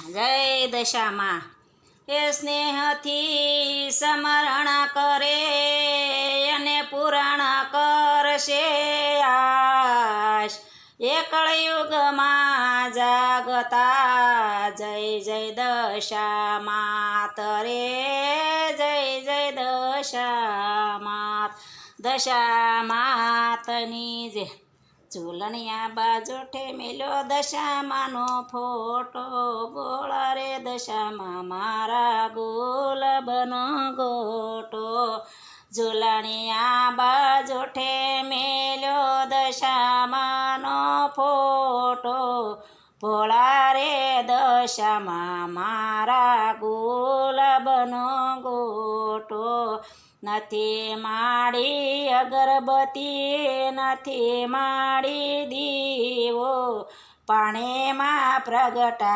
જય દશામાં એ સ્નેહથી સમરણ કરે અને પુરાણ કરશે આશ એ કળયુગમાં જાગતા જય જય દશામાત રે જય જય દશામાત દશામાતની જે ઝૂલણિયા બાજોઠે મેલ્યો દશામાનો ફોટો બોળ રે દશામાં મારા ગુલાબનો ગોટો ઝૂલણિયા બાજોઠે મેલ્યો દશામાનો ફોટો ભોળા રે દશામાં મારા ગુલાબનો ગોટો નથી માડી અગરબત્તી નથી માડી દીવો પાણીમાં પ્રગટાવી